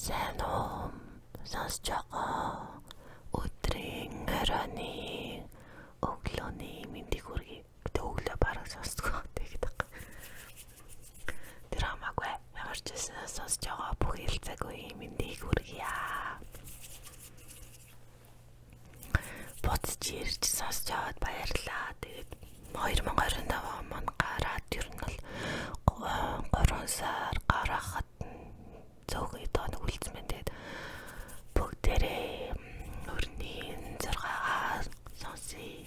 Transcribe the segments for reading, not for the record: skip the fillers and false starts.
Сайн уу? Сонсож байгаа. Өдрийн оройны өглөөний мэндийг хүргэе. Гэтэ өглөө бараг сонсдог гэдэг. Тэр хамаагүй ямар ч байсан сонсож байгаа бүх хэлцээгүй мэндийг хүргье. Бодож ирж сонсож аваад баярлалаа. Тэгээд 2025 он гараад ер нь бол 3 сар гарахад зөөгий тоног үлдсэн. Тэгээд бүгдээрээ өрний 6-аас сонсъё.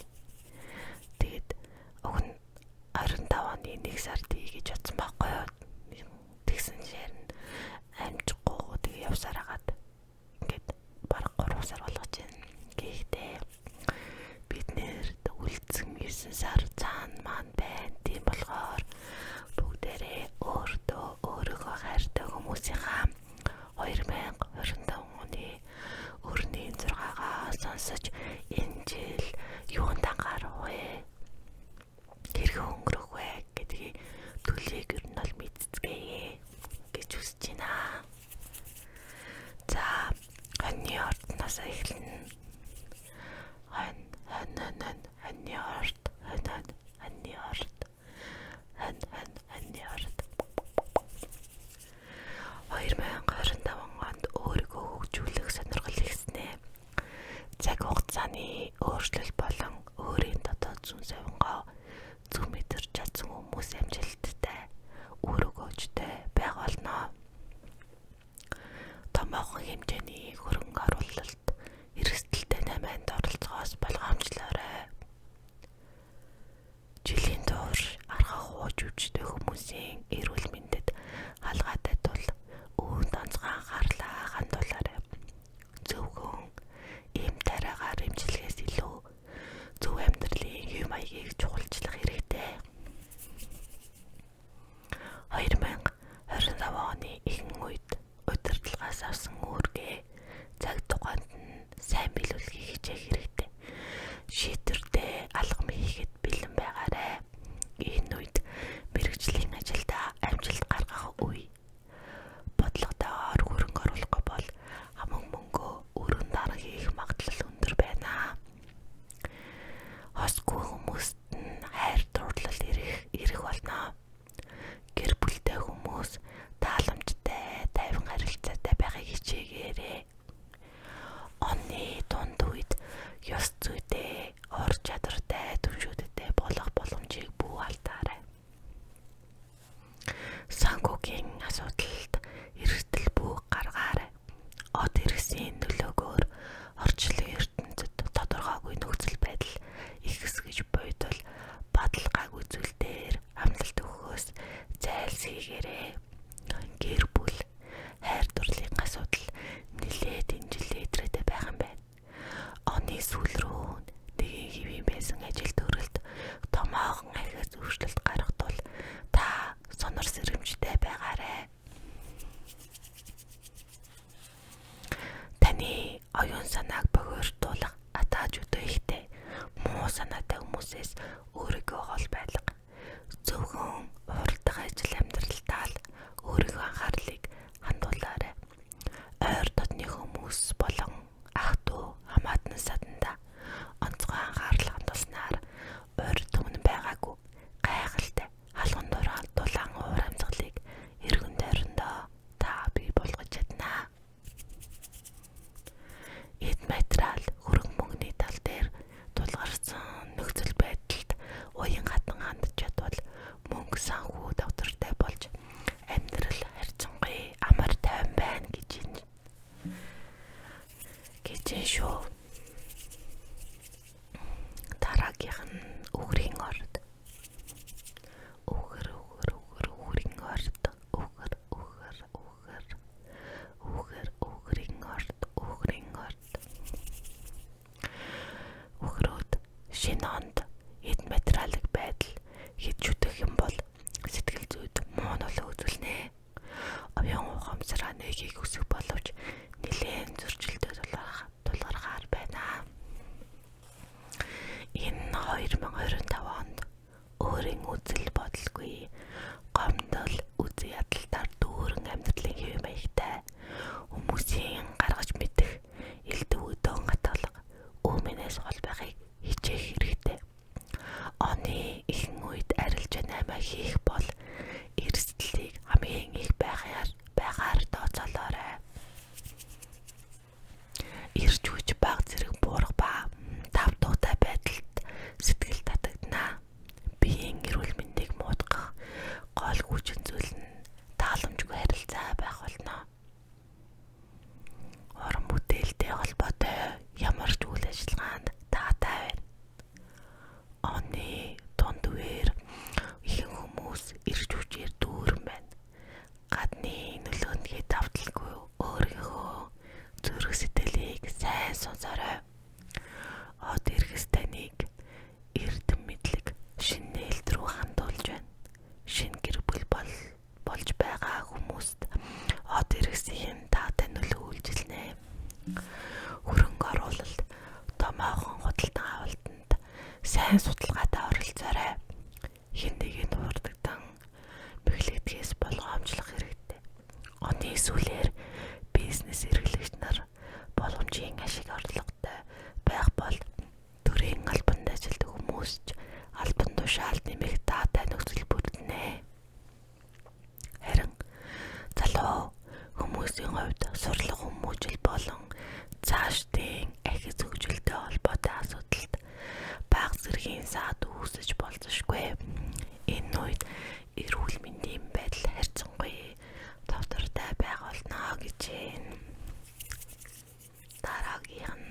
Тэгээд уг нь 25 оны 1 сард гэж бодсон байхгүй юу? Тэгсэн чинь амжихгүй тэгээ явсаар хагаад ингээд бараг 3 сар болгож байна. Гэхдээ бид нэр үлдсэн 9 сар цаана маань байна. Тийм болохоор бүгдээрээ өөрийгөө хайртай хүмүүсийнхаа 2025 оны өрний 6-гаа сонсож энэ жил юунд анхаарах вэ? Хэрхэн өнгөрөх вэ гэдгийг төлөвийг ер нь бол мэдцгээе гэж хүсэж байна. За, хоньны ордноос эхэлнэ. Хоньны орд. 2025 онд өөрийгөө хөгжүүлэх сонирхол ихснэ. Цаг хугацааны өөрчлөл болон өөрийн дотоод зүүн совингоо зөв мэдэрч чадсан хүмүүс амжилттай, өөрөгөөжтэй байх болно. Томоохон хэмжээний хөрөнгө оруулалт, эрсдэлтэй намайнд оролцохоос болгоомжлоорой. Жилийн турш арга хууж үжтэй хүмүүсийн эрүүл мэндэд халгаатай тул үүнд онцгой анхаарлаа хандуулаарай. Зөвхөн ийм тариагаар эмчилгээс илүү зөв амьдралын хэв маягийг чухалчлах хэрэгтэй. 2025 оны ихэнх үед удирдлагаас авсан үүргээ цаг тухайд нь сайн биелүүлэхийг хичээх хэрэгтэй. Шийдвэртэй алхам хийхэд бэлэн байгаарай. Энэ үед мэргэжлийн ажилдаа амжилт гаргах үе. Бодлоготойгоор хөрөнгө оруулахгүй бол хамаг мөнгөө өргөн дарга хийх магадлал өндөр байна. Хосгүй хүмүүст нь хайр дурлал ирэх болно. Гэр бүлтэй хүмүүс тааламжтай, тайван харилцаатай байхыг хичээгээрэй. Оны дунд үед ёс зүйтэй, ор чадвартай түншүүдэд болох боломжийг бүү алдаарай. Санхүүгийн асуудалд эрсдэл бүү гаргаарай. Од хэрэгсийн нөлөөгөөр орчлон ертөнцид тодорхойгүй нөхцөл байдал ихсгэж буйдвал бадалгаагүй зүйл дээр амлалт өгөхөөс зайлсхийгээрэй. Гэр бүл, хайр дурлалын асуудал нэлээд энэ жил илрээтэй байх юм байна. Оны сүүл рүү нэгэн хэвийн байсан ажил төрөлд томоохон ахиас өөрчлөлт гаргадвал та сонор сэрэмжтэй байгаарай. Таны оюун санааг богиордуулах атаажуудаа ихтэй. Муу санаатай хүмүүсээс өөрийгөө хол байлга. Зөвхөн уралдах ажил амьдралтаа л Эсвэл бизнес эрхлэгч нар боломжийн ашиг орлоготой байх бол төрийн албанд ажилладаг хүмүүс ч албан тушаал нэмэх таатай нөхцөл бүрдэнэ. Харин залуу хүмүүсийн хувьд сурлах хүмүүжил болон цаашдын ахиц хөгжилтэй холбоотой асуудалд бага зэргийн саад үүсэж болзошгүй. Энэ үед эрүүл мэндийн байдал харьцангуй товтортой байх болно гэж байна. Дараагийн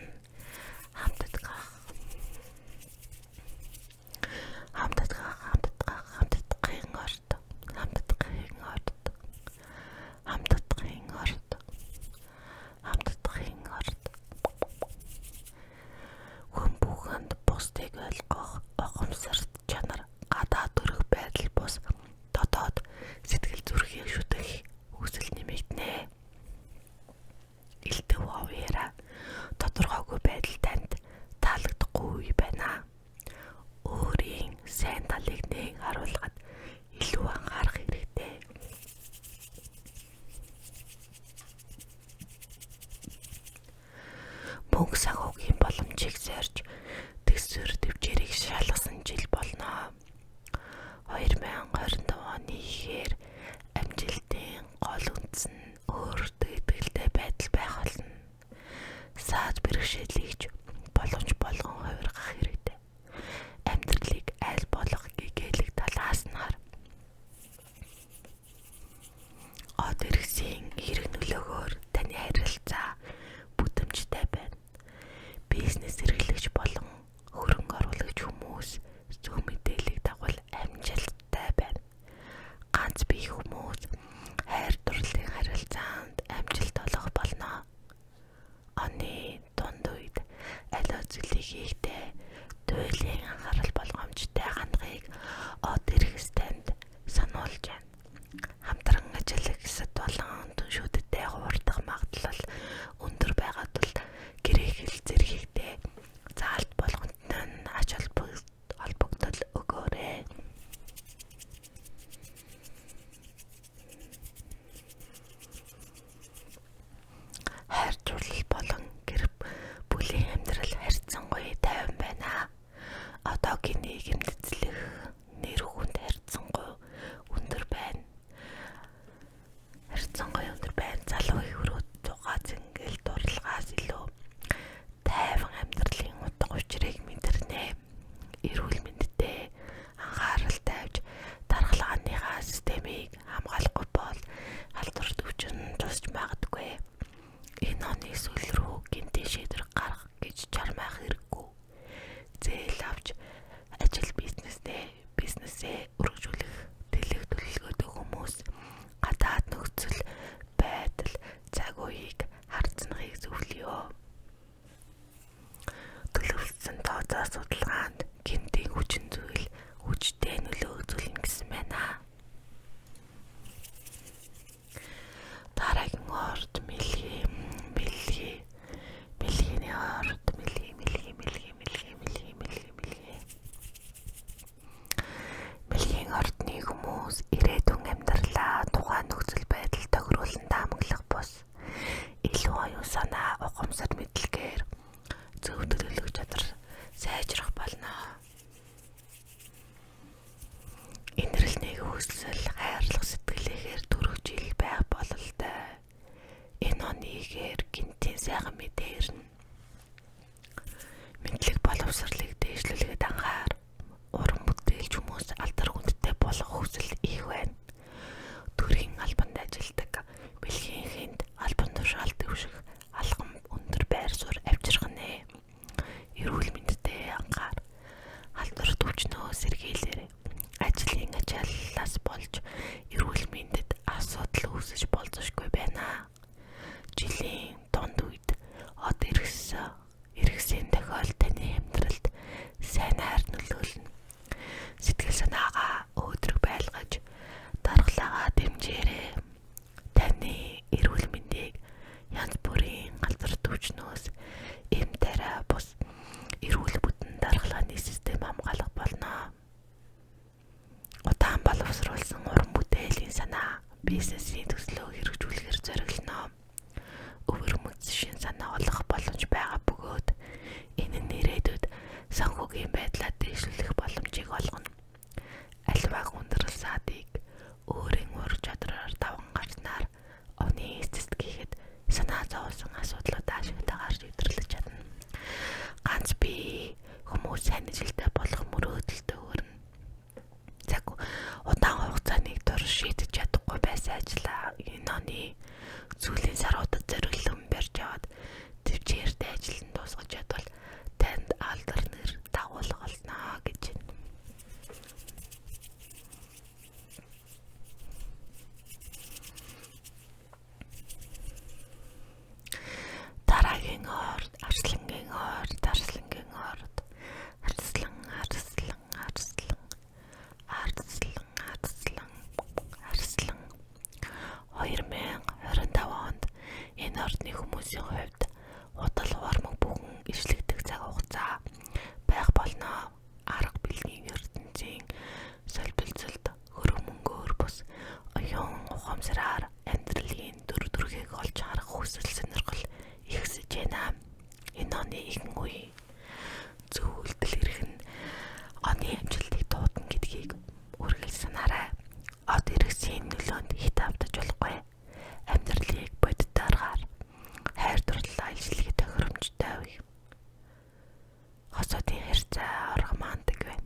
хүн бүхэнд бусдыг ойлгох ухамсарт чанар гадаад төрөх байдал бус дотоод сэтгэл зүрхийг шүтэх хүсэл нэмэгдэнэ. Элдв хуваараа тодорхойгүй байдал танд таалагдахгүй үе байна. Өөрийн сайн талыг нэг харуулхад илүү анхаарах хэрэгтэй. Мөнгө санхүүгийн боломжийг сорж төсвөр төвчээрийг шалгасан жил болно. 2025 оны ихээр амжилтын гол үндэс нь өөртөө итгэлтэй байдал байх болно. Саад бэрхшээлийгч боломж болгон хувиргах хэрэгтэй. Амьдралыг аль болох гэгээлэг талаас нь хар. Од иргэсийн хэрэг нөлөөгөөр таны харилцаа бүдэмжтэй байна. Бизнес эрхлэгч болон хөрөнгө оруулагч хүмүүс зөв мэдээллийг дагвал амжилттай байна. Ганц бие хүмүүс хайр дурлалын харилцаанд амжилт олох болно. Оны дунд үед аливаа зүйлийг хийхдээ туйлын анхаарал болгоомжтой хандлагыг од иргэс танд сануулж байна. Хамтран ажиллах гэсэд болон түншүүдэд хуурдах магадлал өндөр байгаад бол гэрээ хэл зэрэгтэй заалт болгонд нь ач холбогдол өгөөрэй. Хайр дурлал болон гэр бүлийн амьдрал харьцангуй тайван байна. Одоогийн нийгэмд эзлэх нэр хүнд харьцангуй өндөр байна. Залуу ихрүүд зугаа зингэл дурлагаас илүү тайван амьдралын утга учирыг мэдэрнэ. Эрүүл мэндэд анхаарал тавьж даргалгааныхаа системийг хамгаалахгүй бол халдварт өвчин тусч магадгүй. Энэ оны сүүл рүү гинтийн шийдвэр гаргах гэж чармаах хэрэггүй. Зээл авч ажил бизнесээ өргөжүүлэх дэлгэх төлөвлөгөөтэй хүмүүс гадаад нөхцөл байдал цаг үеийг харцнахыг зөвлөё. Төлөвлөсөн тооцоо судалгаанд гинтийн хүчин зүйл хүчтэй нөлөө үзүүлнэ гэсэн байна. Дараагийн орд мэлгийн ордны хүмүүс ирээдүйн амьдралаа тухайн нөхцөл байдал тохируулан таамаглах бус илүү оюун санаа, ухамсар мэдлэгээр зөв төлөвлөх чадвар сайжрах болно. Инрэл нэг хүсэл хайрлах сэтгэлээр 4 жил байх бололтой. Энэ оны ихээр гинтийн сайхан мэдээ ирнэ. Мэдлэг боловсролыг дээшлүүлэхэд анхаар. Уран бүтээлч хүмүүс алдар хүндтэй болох хүсэл их байна. Төрийн албанд ажилладаг бэлгийнхэнд албан тушаал дэвших алхам өндөр байр суурь авчрах нэ. Эрүүл мэндэд анхаар. Халдвар төвчнөө сэргийлээрэй. Ажлын ачааллаас болж эрүүл мэндэд асуудал үүсэж болзошгүй байна. Жилийн дунд үед од иргэсийн тохиол таны амьдралд сайн хайр нөлөөлнө. Сэтгэл санаагаа өөдрөг байлгаж даргалаагаа дэмжээрэй. Таны эрүүл мэндийг янз бүрийн галзар төвчнөөс эм тарай бус эрүүл бүтэн даргалааны систем хамгаалах болно. Удаан боловсруулсан уран бүтээлийн санаа бизнесийн төслөө хэрэгжүүлэхээр зориглоо. энэ оны сүүлийн саруудад зориулсан барьж аваад төвчээртэй ажил нь дуусгаж чадвал танд алдар нэр дагуулгална гэж байна. Дараагийн орд Арслангийн орд Арслан 2025 онд энэ ордны хүмүүсийн хувьд худал хугармаг бүхэн ишлэгдэх цаг хугацаа байх болно. Арга билгийн ертөнцийн солилцолд хөрөг мөнгөөр бус оюун ухамсараар амьдралын дүр төрхийг олж харах хүсэл сонирхол ихсэж байна. Энэ оны ихэнх үе зөвлөлтөл ирэх нь оны амжилтыг дуудана гэдгийг үргэлж санаарай. Од иргэсийн нөлөөнд хит автаж болохгүй. Амьдралыг бодит аргаар хайр дурлал аялжлыг тохиромжтой үе. Хосоодын харьцаа романтик байна.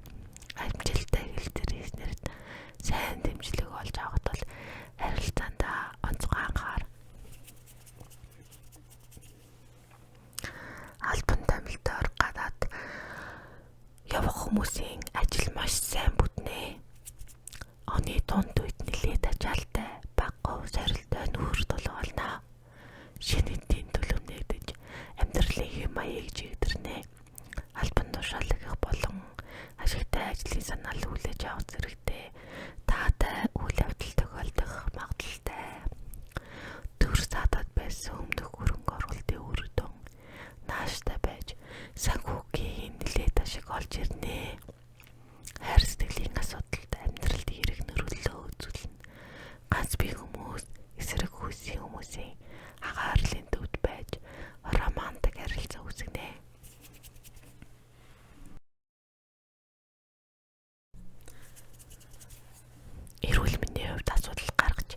Амжилттай хэлтэрснээр сайн дэмжлэг олж авахд бол харилцаандаа онцгой анхаар. Албан томилдоор гадаад явах хүмүүсийн ажил маш сайн бүтнэ. Оны дунд үед нэлээд ачаалтай, баггүй сорилттой нүүр тулгуулна. Шинэ эдийн төлөв нэгдэж амьдралын хэм маягийг жигдэрнэ. Албан тушаалгах болон ашигтай ажлын санаал хүлээж авах зэрэгтэй таатай үйл явдал тохиолдох магадaltaй. Төр саатад байсан өмнөх хөрөнгө оруулалтын үр дүн нааштай байж санхүүгийн нэлээд ашиг олж ирнэ. Хайр сэтгэлийн асуудалд амьдралд хэрэг нөлөөлөл үзүүлнэ. Ганц бие хүмүүс эсрэг хүйсийн хүмүүсийн агаарлын төвд байж романтик харилцаа үүсгэнэ. Эрүүл мэндийн хувьд асуудал гаргаж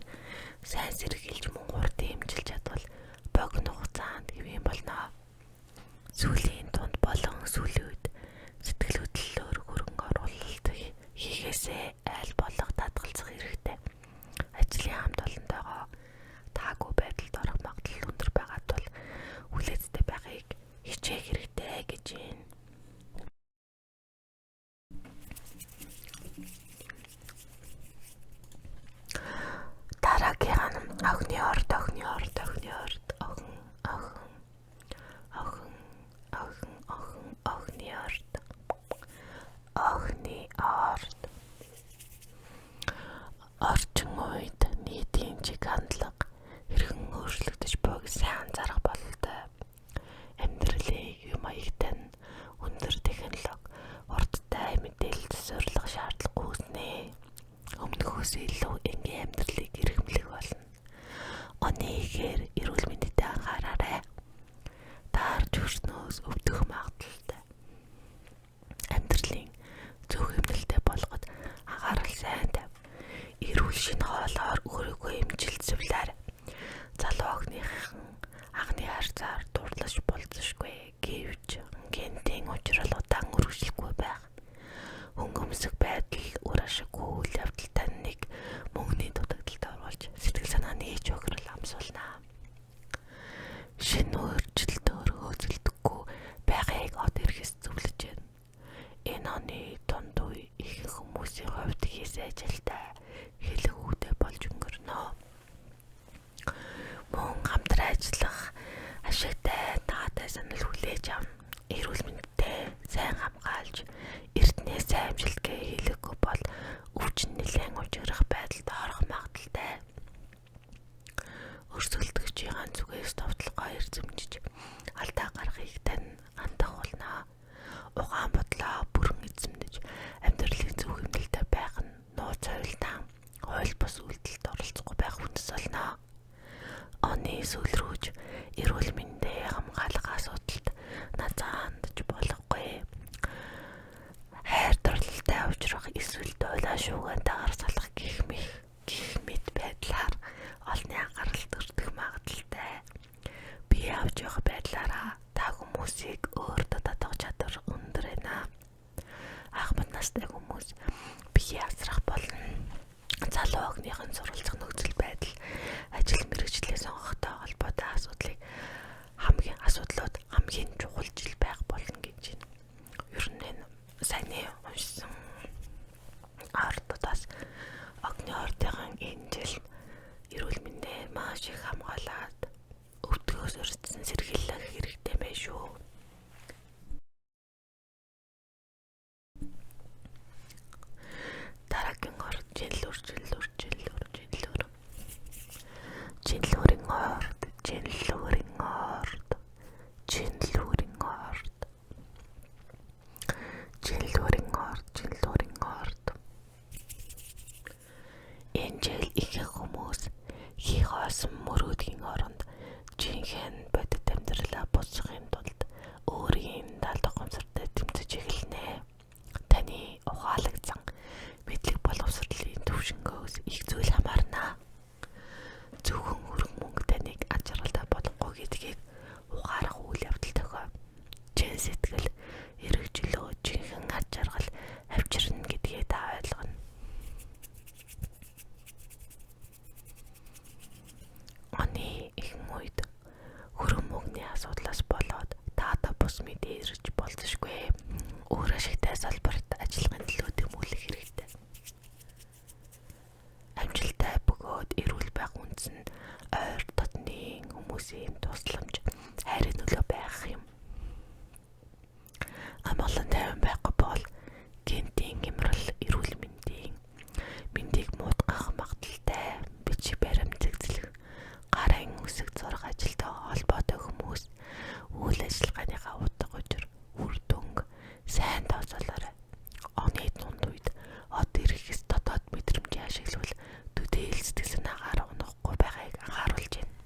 сайн сэргийлж мөн хурд дэмжиж чадвал богино хугацаанд хэвэн болно. Сүүлийн тунд болон сүүлийн үед сэтгэл хөдлөлөөр хөрөнгө оруулалт хийхээсээ айл болох татгалзах хэрэгтэй. Ажлын хамт олонтойгоо таагүй байдалд орох магадлал өндөр байгаад бол хүлээцтэй байхыг хичээх хэрэгтэй гэж байна. Дараагийн охины орд орчин үед нийтийн чиг хандлага хэрхэн өөрчлөгдөж буйг сайн анзаарах бололтой. Амьдралын хэм маягтай нь өндөр технологи урттай мэдээлэл засварлах шаардлага үүснэ. Өмнөхөөс илүү энгийн амьдралыг эрхэмлэх болно. Оны ихээр эрүүл мэндэд анхаараарай. Таарч өрснөөс өвдөх магадaltaй. Амьдралын зөв хэмнэлтэд болгоод анхаарал сайн тавь. Эрүүл шинэ хоолоор өөрийгөө эмчилсэвлэр. Залуу охиныхан анхны харьцаар дурлаж болзошгүй гэвч гентийн учрал удаан үргэлжлэхгүй байх. Хөнгөмсөх байдал үр ашиггүй үйл явдал таныг мөнгөний дутагдалд оруулж сэтгэл санааны чухрал амсуулна. Шинэ өөрчлөлт өөрөө зэлдэхгүй байхыг од ирэхээс зөвлөж байна. Энэ оны дунд үе ихэнх хүмүүсийн хувьд хийсэн ажилтай хэлэг үгтэй болж өнгөрнө. Мөн хамтран ажиллах ашигтай таатай санал хүлээж авна. Эрүүл мэндэд сайн хамгаалж эртнээ сайн амжилтгээ хийлэггүй бол өвчин нэлээд учрах байдалд орох магадaltaй. Өрсөлдөгчийн зүгээс товтлогоо эрзэмжиж алдаа гаргахыг тань хандах болно. Угаан бодлоо бүрэн эзэмдэж амьдралын зөв хэмнэлтэд байх нь нууц хуйлтан хууль бус үйлдэлд оролцохгүй байх үндэс болно. Оны сүүл рүүж эрүүл мэндийн хамгаалах асуудалд нацаа хандж болохгүй. Хайр дурлалтай уулзрах эсвэл дойлоо шууган дагаар салах гэх мэт байдлаар олонний анхаарал төрдөх магадaltaй. Би авч явах байдлаараа та хүмүүсийг өөртөө татах чадвар өндөр байна. Ахмад настай хүмүүс бие авсрах болно. Залуу охиныхон суралцах нөхцөл байдал шиг хамгаалаад өвдгөөс өртсөн сэргийлэх хэрэгтэй байх шүү. Дараагийн орд жинлүүр жинлүүрийн орд энэ жил ихэнх хүмүүс хий хоосон мөрөөдгийн оронд жинхэнэ бодит амьдралаа босгохын тулд өөрийн талд ухамсартай тэмцэж эхэлнэ. Таны ухаалагдсан мэдлэг боловсролын төвшнгөөс их зүйл хамаарна. Зөвхөн хөрөнгө мөнгө таныг аж аргалтай болохгүй гэдгийг ухаарах үйл явдал тохио. Чин сэтгэл эргэжлөө жинхэнэ аж аргал авчирна гэдгээ та ойлгоно. Оны ихэнх үед хөрөнгө мөнгөний асуудлаас болоод та бус мэдээ ирж болзошгүй. Өөр ашигтай салбарт ажиллахын төлөө тэмүүлэх хэрэгтэй. Амжилттай бөгөөд эрүүл байх үндэс нь ойр дотны хүмүүсийн тусламж, хайрын нөлөө байх юм. Амгалан тайван байхгүй бол гинтийн гэмрэл, эрүүл мэндийг муутгах магадaltaй, бичиг баримт зэгцлэх, гарын үсэг зурах ажилтай холбоотой хүмүүс үйл ажиллагааныхаа утга учир, үр дүнг сайн тооцоолоорой. Оны дунд үед од ирэхээс дотоод мэдрэмжийн ашиглавал төдийл сэтгэл санаагаар унахгүй байгааг анхааруулж байна.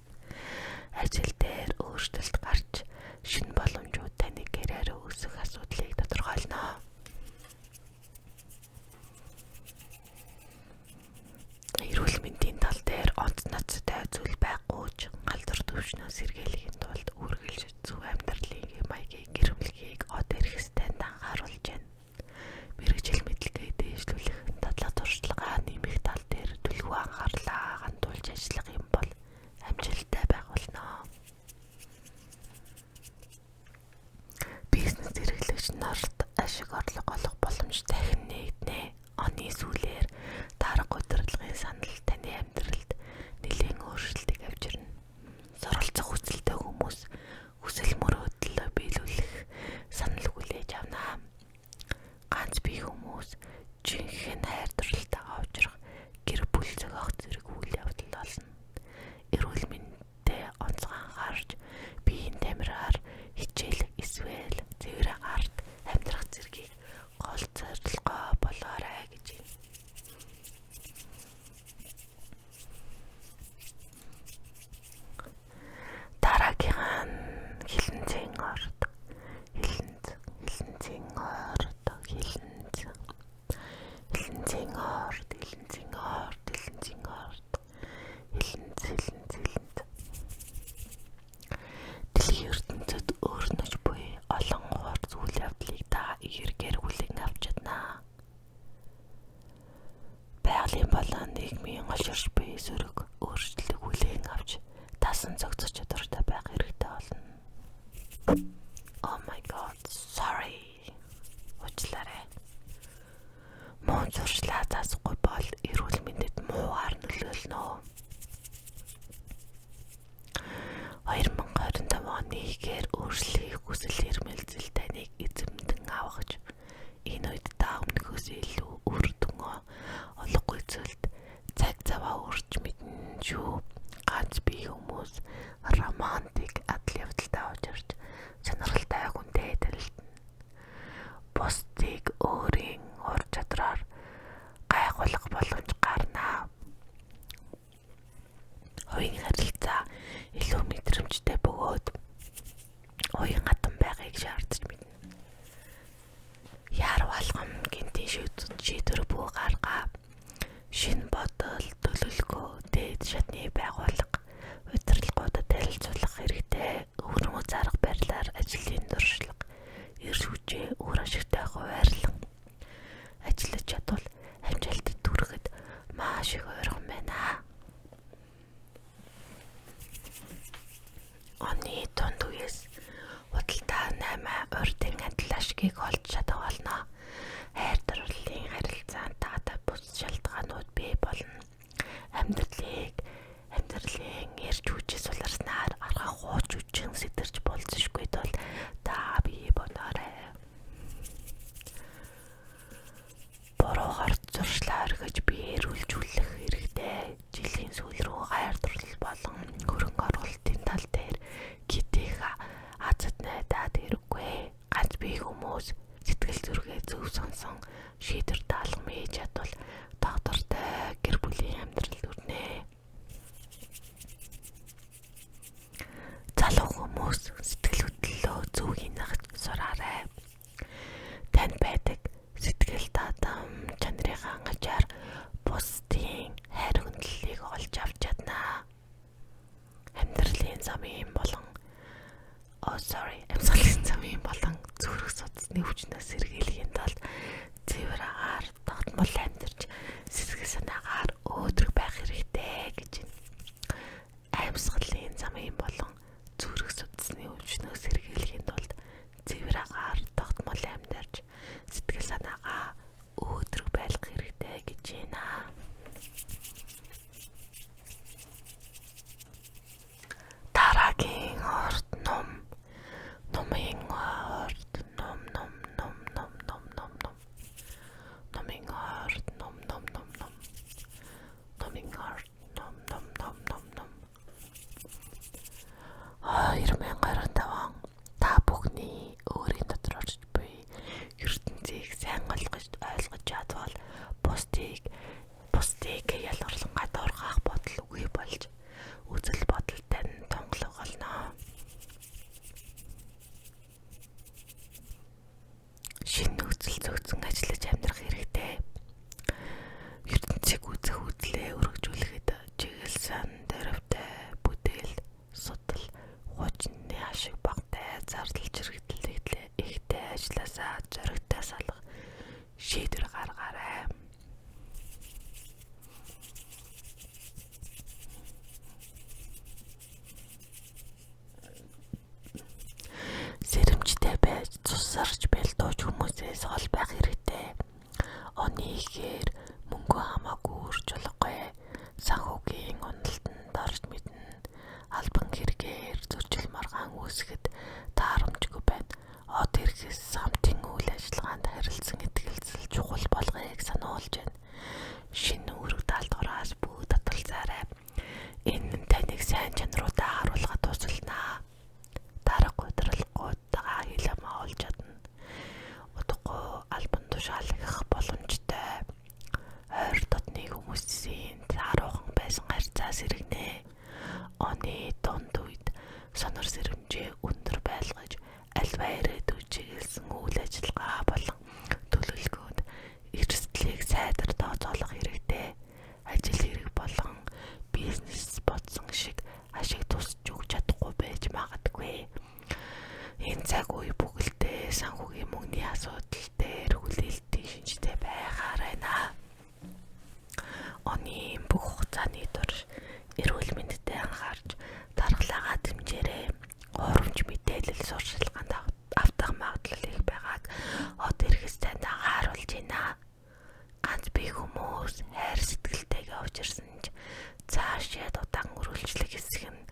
Ажил дээр өөрчлөлт гарч шинэ боломжууд таны карьераа үүсгэх асуудлыг тодорхойлно. Эрүүл мэндийн тал дээр онц ноцтой зүйл байхгүй ч галзар төвшнөө сэргийлэхийн тулд үргэлж зөв амьдралын маягийг гэрэмлэхийг од ирэхээс танд анхааруулж байна. Мэргэжил мэдлэгээ дээшлүүлэх, дадлага туршлагаа нэмэх тал дээр түлхүү анхаарлаа хандуулж ажиллах юм бол амжилттай байх болно. Бизнес эрхлэгч нарт ашиг орлого олох боломж дахин нэгдэнэ. Оны сүүлээр дарга удирдлагын санал таны амьдралд нэлээд өөрчлөлтийг авчирна. Суралцах хүсэлтэй хүмүүс хүсэл мөрөөдөл биелүүлэх санал хүлээж авна. Ганц бие хүмүүс жинхэнэ хайр дурлалтайгаа уулзрах, гэр бүл зохиох зэрэг үйл явдал болно. Эрүүл мэндэд онцгой анхаарч, биеийн тамираар хичээл эсвэл цэвэр агаарт амьдрах зэргийг гол зорилгоо болгоорой гэж. Дараагийн хилэнцэн орд дэлхийн ертөнцид өөрнөж буй олон хурц үйл явдлыг та эргээр хүлээн авч чадна. Байгалийн болон нийгмийн олширч буй сөрөг өөрчлөлтийг хүлээн авч тасан зохицох чадвартай байх хэрэгтэй болно. Oh my god, sorry. Уучлаарай. Муу зуршлаа заасахгүй бол эрүүл мэндэд муугаар нөлөөлнө. 2025 оны ихээр өөрчлөлийг хүсэл эрмэлзэл таныг эзэмдэн авахж, энэ үед та өмнөхөөс илүү үр дүн олохгүй зүйлд цаг цаваа үрж мэднэ шүү. Ганц бие хүмүүс романтик адал явдалтай учирч сонирхолтой хүнтэй танилцна. Бусдыг өөрийн ур чадраар гайхуулах боломж гарна. Хоёрын харилцаа илүү мэдрэмжтэй бөгөөд уян хатан байхыг шаардаж мэднэ. Яар болгон гинтийн шийдвэр бүү гаргаа. Шинэ бодол, төлөвлөгөө, дээд шатны байгууллага, удирдлагуудад танилцуулах хэрэгтэй. Өрмөц зарга барилаар ажлын дуршлаг, эрс хүчээ өөр ашигтай хуваарлан ажиллаж чадвал амжилтад хүрэхэд маш их ойрхон байна. Оны дунд үеэс худалдаа 8 урдын адил ашгийг олж чадах болно. Хайр дурлалын харилцаанд бус шалтгаанууд бий болно. Амьдралын замын болон зүрх судасны хүчнээс сэргийлэхийн тулд цэвэр агаар тогтмол амьдарч сэтгэл санаагаар өөдрөг байх хэрэгтэй гэж байна. Амьсгалын замын болон зүрх судасны хүчнээс сэргийлэхийн тулд цэвэр агаар тогтмол амьдарч сэтгэл санаагаа өөдрөг байх хэрэгтэй гэж байна. Дараагийн орд номын орд та бүхний өөрийн дотор орж буй ертөнцийг сайн ойлгож чадвал бусдыг ялгарлан гадуурхах бодол үгүй болж үзэл бодолтой нь тунгалаг болно. Шинэ үзэл зүйцэн ажиллаж амьдрах хэрэгтэй. ертөнцийг үзэх үзлээ өргөжүүлэхэд чиглэсэн дөрвтэй бүтээл судал хуучны ашиг багтай зардал чирэгдэл ихтэй ажилласаа зоригтой салах шийдвэр гаргаарай. Сэрэмжтэй байж цусарч бэлдууж хүмүүсээс хол байх хэрэгтэй. Оны ихээр мөнгө хамаагүй үрж болохгүй. Санхүүгийн уналтанд орж мэднэ. Албан хэрэгээр зөрчил маргаан үүсгэхэд таарамжгүй байна. Од хэрэгээс хамтын үйл ажиллагаанд харилцан итгэлцэл чухал болгоёг сануулж байна. Шинэ үүрэг даалгавраас бүх татгалзаарай. Энэ нь таныг сайн чанаруудаа харуулахад тусалнаа. Дараагүй удирдлагуудаа хилэмээ олж чадна. Удахгүй албан тушаалгах боломжтой. Ойр дотны хүмүүсийн харуухан байсан харьцаа сэргэнэ. Оны дунд үед сонор сэрэмжээ өндөр байлгаж альва ирээдүйд чиглэсэн үйл ажиллагаа болон төлөвлөгөөнд эрсдлийг сайдар тооцоолох хэрэгтэй. Ажил хэрэг болон бизнес бодсон шиг ашиг тусч өгч чадахгүй байж магадгүй. Энэ цаг үе бүгэлдээ санхүүгийн мөнгөний асуудал дээр хүлээлтийн шинжтэй байхаарайна. Оны бүх хугацааны турш эрүүл мэндэд анхаарч даргалаагаа дэмжээрэй. Гурамж мэдээлэл сурчлаганд автах магадлал их байгааг од хэрэгс танд анхааруулж байна. Ганц бие хүмүүс хайр сэтгэлтэйгээ учирсан ч цаашаа удаан үргэлжлэх хэсэг нь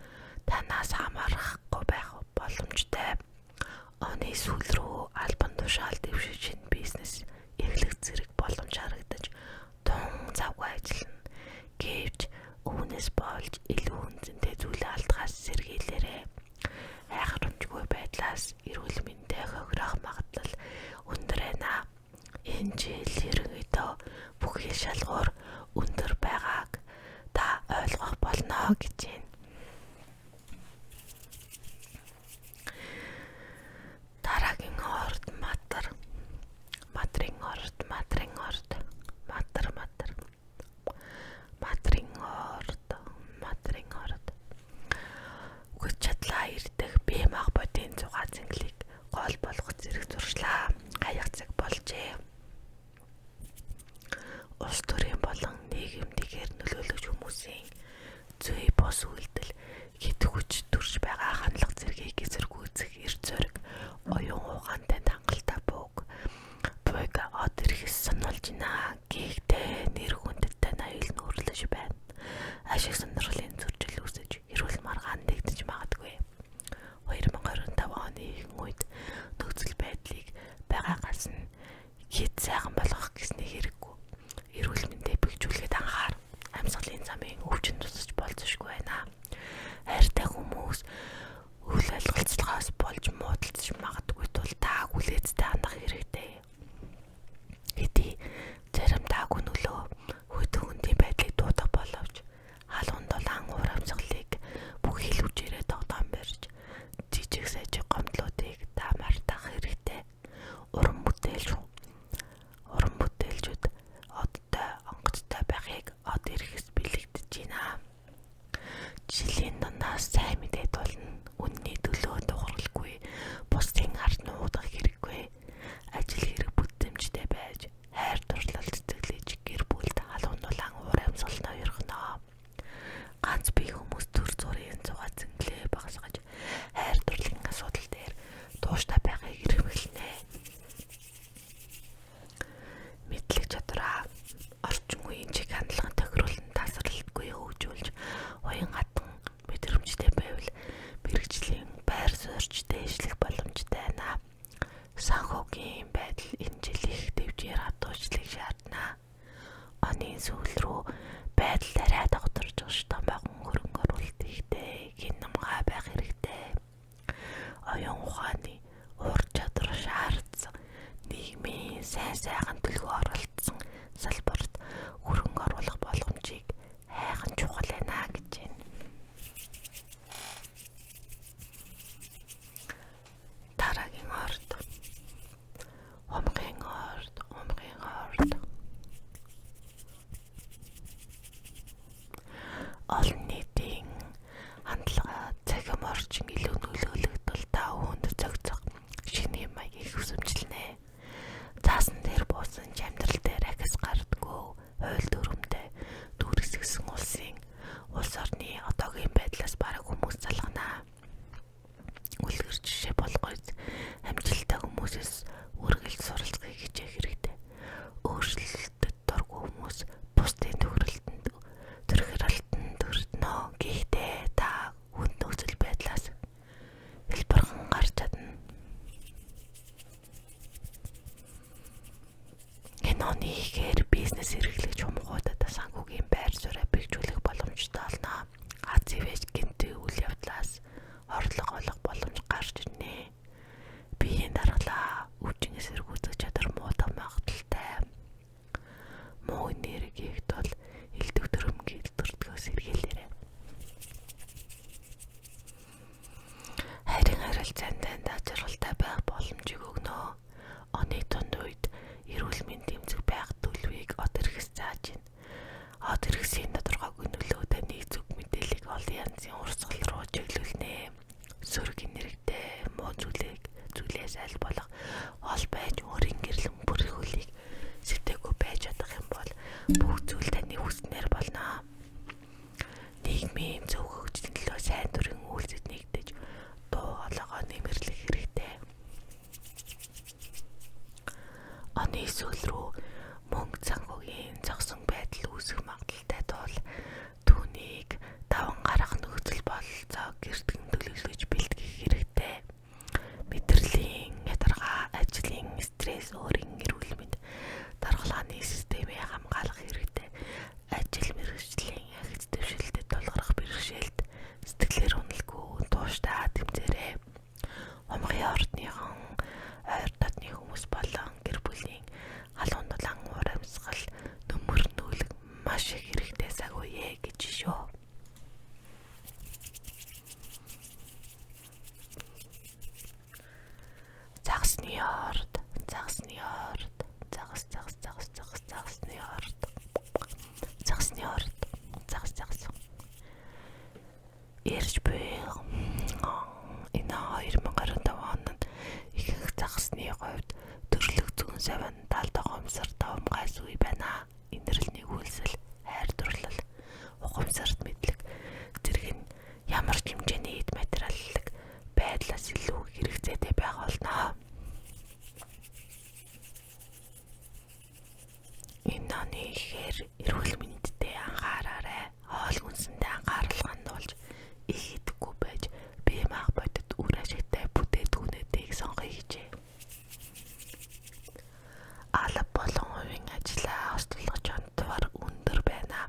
танаас хамаарахгүй байх боломжтой. Оны сүүл рүү албан тушаал дэвшиж бизнес эхлэх зэрэг боломж харагдаж тун завгүй ажиллана. Гэвч үүнээс болж илүү үнцэнтэй зүйлээ алдахаас сэргийлээрэй. Хайхрамжгүй байдлаас эрүүл мэндээ хохирох магадлал өндөр байна. Энэ жил ерөнхийдөө бүхий шалгуур өндөр байгааг та ойлгох болно гэж байна. Дараагийн орд үгэж чадлаа ирдэг бие мах бодийн зугаа зэнглийг гол болгох зэрэг зуршлаа. Хаяг цаг болжээ. Улс төрийн болон нийгэмдгээр нөлөөлөгч хүмүүсийн зүй бос үйлдэл хэд хүч төрж байгаа хандлага зэргийг эсэргүүцэх эрт зориг оюун ухаантай хангалттай буйг од хэрэгс сануулж байна. Гэхдээ нэр хүндтэй аюул нүүрлэж байна. Ашиг сонирхлын зөрчил үүсэж эрүүл маргаан нэгдэж магадгүй. 2025 оны ихэнх үед нөхцөл байдлыг байгаагаас нь хэд сайхан болгох гэсний хэрэггүй. Эрүүл мэндээ бэхжүүлэхэд анхаар. Амьсгалын замын өвчин Ажлын дундаас сайн мэдээд болно. Үнний төлөө дууралгүй, бусдын ард нуудах хэрэггүй. Ажил хэрэг бүтэмжтэй байж, хайр дурлал цэцэглэж гэр бүлд халуун дулаан уур амьсгал ноёрхоно. Ганц бие хүмүүс төр зургийн цугаа зинглээ багасгаж, хайр дурлалын асуудал дээр тууштай байхыг эрхэмлэнэ. Мэдлэг чадвараа орчин үеийн чиг хандлагын тохируулан тасралтгүй хөгжүүлж, уян хатан мэдрэмжтэй байвал мэргэжлийн байр суурьч дээшлэх боломжтой байна. Санхүүгийн байдал энэ жил их дэвжээр хатуучлыг шаардна. Оны сүүл рүү байдал арай дагдарч томоохон хөрөнгө оруулалт ихтэй гинэмгай байх хэрэгтэй. Оюун ухааны ур чадвар шаардсан нийгмийн сайн сайхан төлгөө оролцсон салбарт хөрөнгө оруулах боломжийг хайхан чухал байна гэж байна. Дараагийн орд. Умгийн орд. Олон нийтийн хандлага цахим орчин илүү нөлөөлөгдөл та үүнд зохицох шинэ маягийг хүсэмжлэнэ. Заасан дээр буусан амьдрал дээр ахис гардаггүй хууль дүрмтэй дүүрсгсэн улс орны одоогийн байдлаас бараг хүмүүс залгана. Үлгэр жишээ болгоёс амжилттай хүмүүсээс үргэлж суралцахыг хичээх хэрэгтэй. Өөрчлөлтөд дургүй хүмүүс бусдын тохиролтонд төрнө. Гэхдээ та хүнд нөхцөл байдлаас хэлбэрхэн гарч чадна. Энэ оны ихээр бизнес эрхлэгч хүмүүстд санхүүгийн байр суурийг бэхжүүлэх боломжтой болно. Азийн вэж гинти үйл явдлаас орлого олох боломж гарч ирнэ. Биеийн даргалаа үжин эсэргүүцэх чадвар муудаг магадaltaй. Муу энергигт бол элдв төрөмгийн төртгөөс сэргийлээрэй. Хайрын харилцаанд ажралтай байх боломжийг өгнө. Оны дунд үед эрүүл мэндийн тэмцэх байх төлөвийг од хэрэгс зааж байна. Од хэрэгсийн тодорхойгүй нөлөөтэй нэг зүг мэдээллийг олон янзын урсгал руу чиглүүлнэ. Сөрөг энергитэй муу зүйлээс аль болох ол байж өөрийн гэрлэн бүрхүүлийг сэвтэйгүй байж чадах юм бол бүх зүйл таны хүснээр болно. Нийгмийн зөв хөгжлийн төлөө сайн дурын үйлсэд нэгдэж дуу хоолойгоо нэмэрлэх хэрэгтэй. Оны сүүл рүү мөнгө санхүүгийн зогсон байдал үүсэх магадaltaй тул түүнийг даван гарах нөхцөл бололцоог гэртгэн төлөвлөж бэлтгэх хэрэгтэй. Мэдрэлийн ядаргаа, ажлын стресс, өөрийн эрүүл мэнд даргалааны системийг хамгаалах хэрэгтэй. Ажил мэргэжлийн ахиц дэвшилтэд тулгарх бэрхшээлд сэтгэлээр уналгүй тууштай тэмцээрэй. Умгийн ордныхон ойр дотны хүмүүс болон гэр бүлийн халуун дулаан уур амьсгал нөмөр нүүлэг маш их хэрэгтэй сагүйе гэж шүү. Загсны орд. Ирж буй энэ 2025 онд ихэнх загсны хувьд төрлөх зүүн савин тал тохомсор тавмгайс үе байна. Инэрл нэгүүлсэл, хайр дурлал, ухамсарт мэдлэг зэрэг нь ямар ч хэмжээний эд материаллык байдлаас илүү хэрэгцээтэй байх болно. Энэ оны ихээр эрүүл мэндэд анхаараарай. Хоол хүнсэндээ анхаарал хандуулж их идэхгүй байж бие мах бодит үр ашигтай бүтээтгүүнүүдийг сонгоё гэжээ. Алба болон хувийн ажлаа хослуулах онцлог өндөр байна.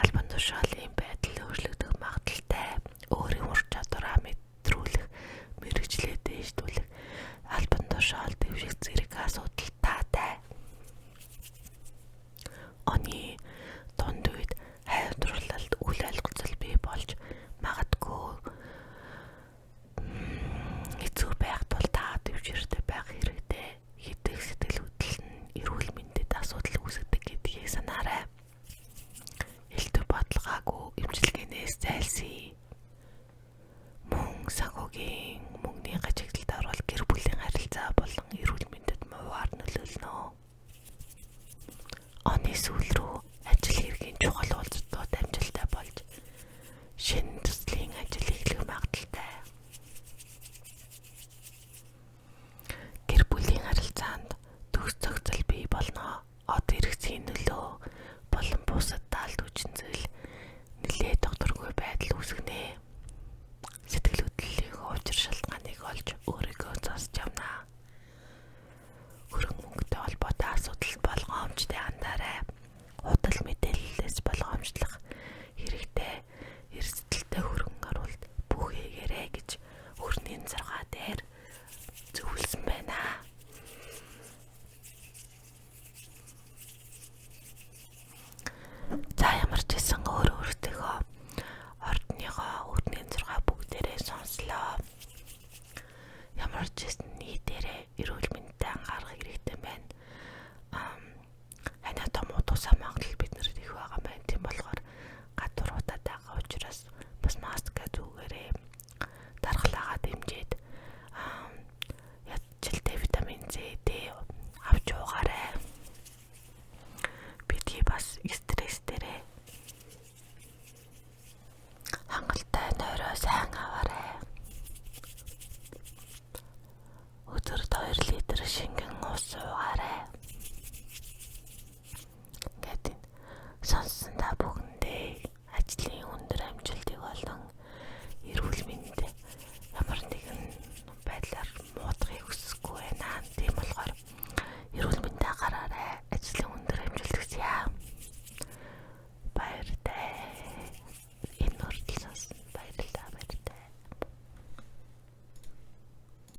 Албан тушаалын байдал өөрчлөгдөх магадaltaй. Өөрийн ур чадвараа мэдрүүлэх, мэргэжлээ дээшлүүлэх, албан тушаал дэвших зэрэг асуудал таатай. Оны санхүүгийн мөнгөний гажигдалд орвол гэр бүлийн харилцаа болон эрүүл мэндэд муугаар нөлөөлнө. Оны сүүл рүү ажил хэргийн чухал уулзалтууд амжилттай болж шинэ төслийн ажил эхлэх магадaltaй. Гэр бүлийн харилцаанд төгс зохицол бий болно. Од эргэсийн нөлөө болон бусад даалт хүчин зүйл нэлээд докторгүй байдал үүсгэнэ.